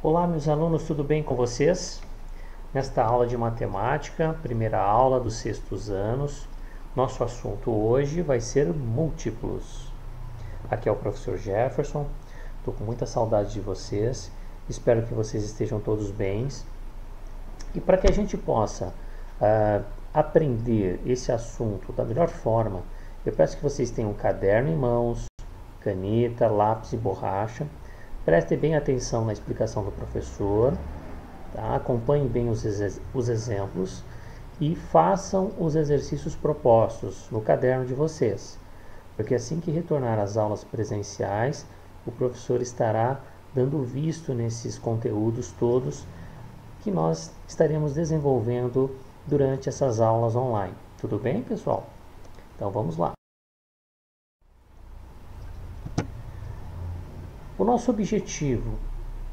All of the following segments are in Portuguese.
Olá, meus alunos, tudo bem com vocês? Nesta aula de matemática, primeira aula dos sextos anos, nosso assunto hoje vai ser múltiplos. Aqui é o professor Jefferson, estou com muita saudade de vocês, espero que vocês estejam todos bem. E para que a gente possa aprender esse assunto da melhor forma, eu peço que vocês tenham um caderno em mãos, caneta, lápis e borracha. Prestem bem atenção na explicação do professor, tá? Acompanhem bem os exemplos e façam os exercícios propostos no caderno de vocês, porque assim que retornar às aulas presenciais, o professor estará dando visto nesses conteúdos todos que nós estaremos desenvolvendo durante essas aulas online. Tudo bem, pessoal? Então vamos lá. O nosso objetivo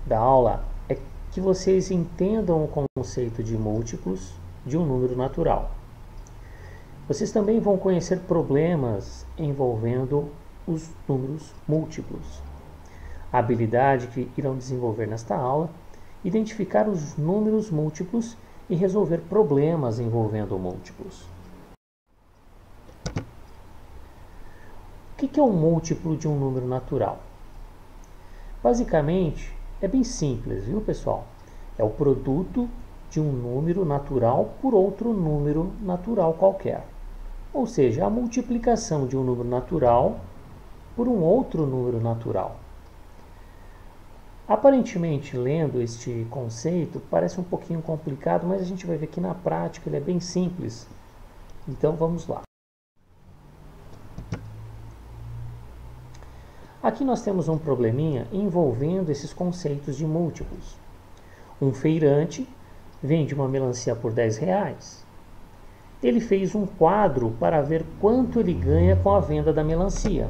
da aula é que vocês entendam o conceito de múltiplos de um número natural. Vocês também vão conhecer problemas envolvendo os números múltiplos. A habilidade que irão desenvolver nesta aula, identificar os números múltiplos e resolver problemas envolvendo múltiplos. O que é um múltiplo de um número natural? Basicamente, é bem simples, viu, pessoal? É o produto de um número natural por outro número natural qualquer. Ou seja, a multiplicação de um número natural por um outro número natural. Aparentemente, lendo este conceito, parece um pouquinho complicado, mas a gente vai ver que na prática ele é bem simples. Então, vamos lá. Aqui nós temos um probleminha envolvendo esses conceitos de múltiplos. Um feirante vende uma melancia por R$10. Ele fez um quadro para ver quanto ele ganha com a venda da melancia.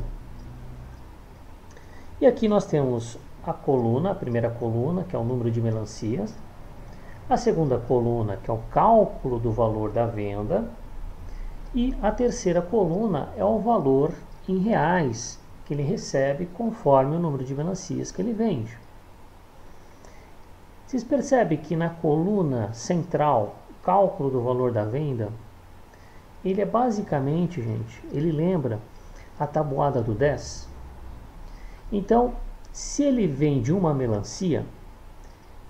E aqui nós temos a coluna, a primeira coluna, que é o número de melancias. A segunda coluna, que é o cálculo do valor da venda. E a terceira coluna é o valor em reais que ele recebe conforme o número de melancias que ele vende. Vocês percebem que na coluna central, o cálculo do valor da venda, ele é basicamente, gente, ele lembra a tabuada do 10. Então, se ele vende uma melancia,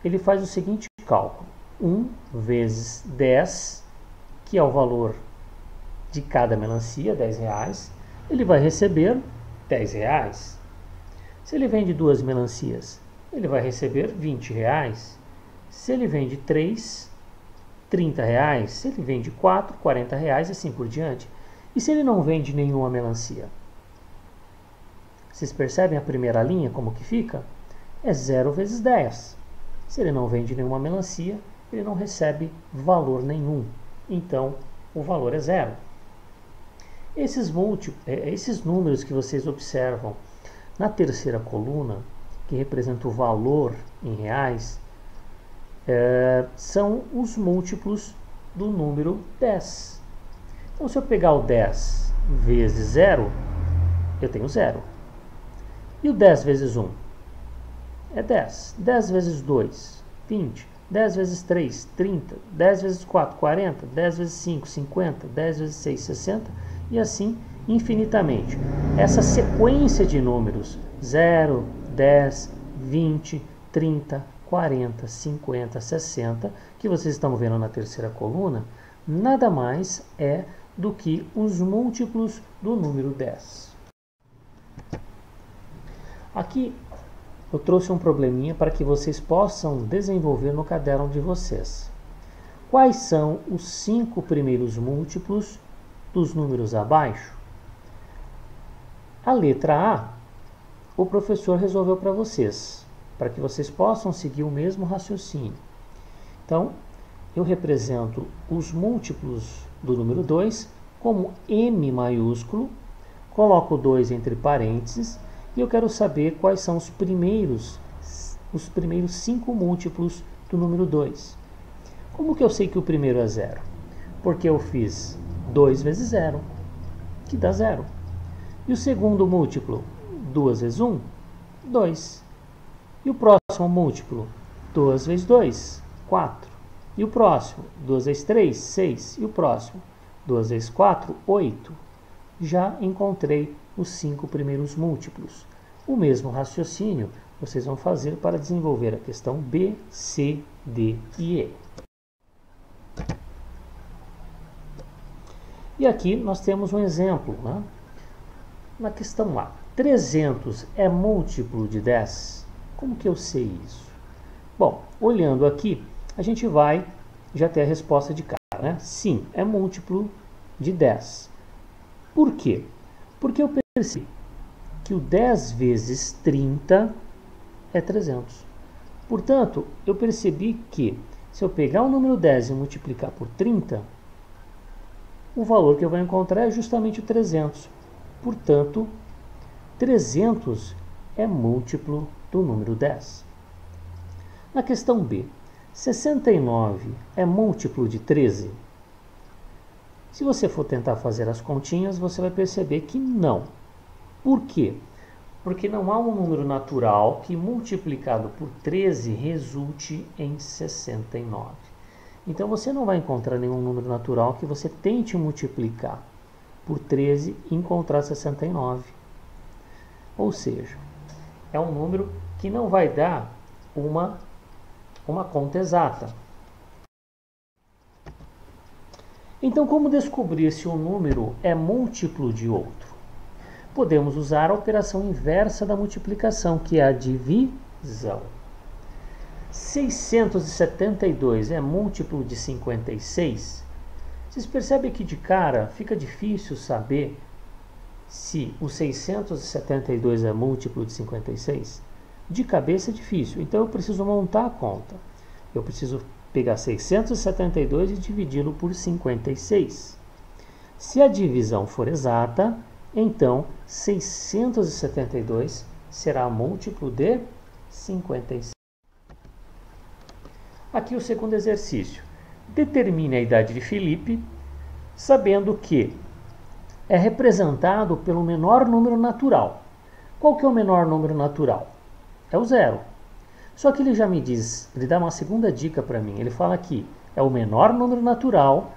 ele faz o seguinte cálculo: 1 vezes 10, que é o valor de cada melancia, R$10, ele vai receber R$10. Se ele vende 2 melancias, ele vai receber R$20. Se ele vende 3, R$30. Se ele vende 4, R$40 e assim por diante. E se ele não vende nenhuma melancia? Vocês percebem a primeira linha como que fica? É 0 vezes 10. Se ele não vende nenhuma melancia, ele não recebe valor nenhum. Então, o valor é 0. Esses números que vocês observam na terceira coluna, que representa o valor em reais, são os múltiplos do número 10. Então, se eu pegar o 10 vezes 0, eu tenho 0. E o 10 vezes 1? É 10. 10 vezes 2, 20. 10 vezes 3, 30. 10 vezes 4, 40. 10 vezes 5, 50. 10 vezes 6, 60. E assim infinitamente. Essa sequência de números 0, 10, 20, 30, 40, 50, 60, que vocês estão vendo na terceira coluna, nada mais é do que os múltiplos do número 10. Aqui eu trouxe um probleminha para que vocês possam desenvolver no caderno de vocês. Quais são os 5 primeiros múltiplos dos números abaixo? A letra A, o professor resolveu para vocês, para que vocês possam seguir o mesmo raciocínio. Então, eu represento os múltiplos do número 2 como M maiúsculo, coloco 2 entre parênteses e eu quero saber quais são os primeiros 5 múltiplos do número 2. Como que eu sei que o primeiro é 0? Porque eu fiz 2 vezes 0, que dá 0. E o segundo múltiplo? 2 vezes 1, 2. E o próximo múltiplo? 2 vezes 2, 4. E o próximo? 2 vezes 3, 6. E o próximo? 2 vezes 4, 8. Já encontrei os 5 primeiros múltiplos. O mesmo raciocínio vocês vão fazer para desenvolver a questão B, C, D e E. E aqui nós temos um exemplo, né? Na questão A, 300 é múltiplo de 10? Como que eu sei isso? Bom, olhando aqui, a gente vai já ter a resposta de cara, né? Sim, é múltiplo de 10. Por quê? Porque eu percebi que o 10 vezes 30 é 300. Portanto, eu percebi que se eu pegar o número 10 e multiplicar por 30, o valor que eu vou encontrar é justamente o 300. Portanto, 300 é múltiplo do número 10. Na questão B, 69 é múltiplo de 13? Se você for tentar fazer as continhas, você vai perceber que não. Por quê? Porque não há um número natural que multiplicado por 13 resulte em 69. Então você não vai encontrar nenhum número natural que você tente multiplicar por 13 e encontrar 69. Ou seja, é um número que não vai dar uma conta exata. Então, como descobrir se um número é múltiplo de outro? Podemos usar a operação inversa da multiplicação, que é a divisão. 672 é múltiplo de 56? Vocês percebem que de cara fica difícil saber se o 672 é múltiplo de 56? De cabeça é difícil, então eu preciso montar a conta. Eu preciso pegar 672 e dividi-lo por 56. Se a divisão for exata, então 672 será múltiplo de 56. Aqui o segundo exercício. Determine a idade de Felipe, sabendo que é representado pelo menor número natural. Qual que é o menor número natural? É o zero. Só que ele já me diz, ele dá uma segunda dica para mim. Ele fala que é o menor número natural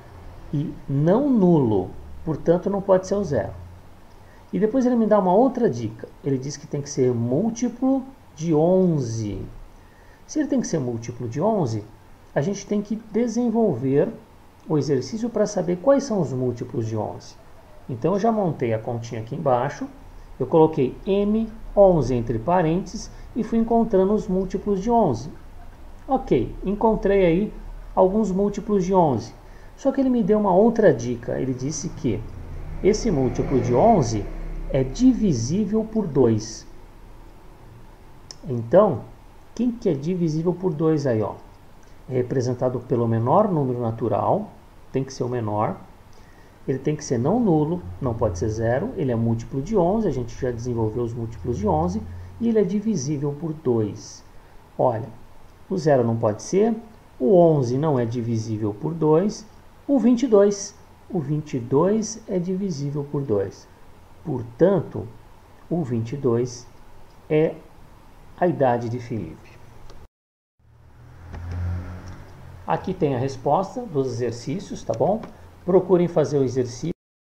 e não nulo, portanto não pode ser o zero. E depois ele me dá uma outra dica. Ele diz que tem que ser múltiplo de 11. Se ele tem que ser múltiplo de 11, a gente tem que desenvolver o exercício para saber quais são os múltiplos de 11. Então eu já montei a continha aqui embaixo, eu coloquei M11 entre parênteses e fui encontrando os múltiplos de 11. Ok, encontrei aí alguns múltiplos de 11. Só que ele me deu uma outra dica. Ele disse que esse múltiplo de 11 é divisível por 2. Então, quem que é divisível por 2 aí, ó? É representado pelo menor número natural, tem que ser o menor. Ele tem que ser não nulo, não pode ser zero. Ele é múltiplo de 11, a gente já desenvolveu os múltiplos de 11. E ele é divisível por 2. Olha, o zero não pode ser, o 11 não é divisível por 2, o 22. O 22 é divisível por 2. Portanto, o 22 é a idade de Felipe. Aqui tem a resposta dos exercícios, tá bom? Procurem fazer o exercício.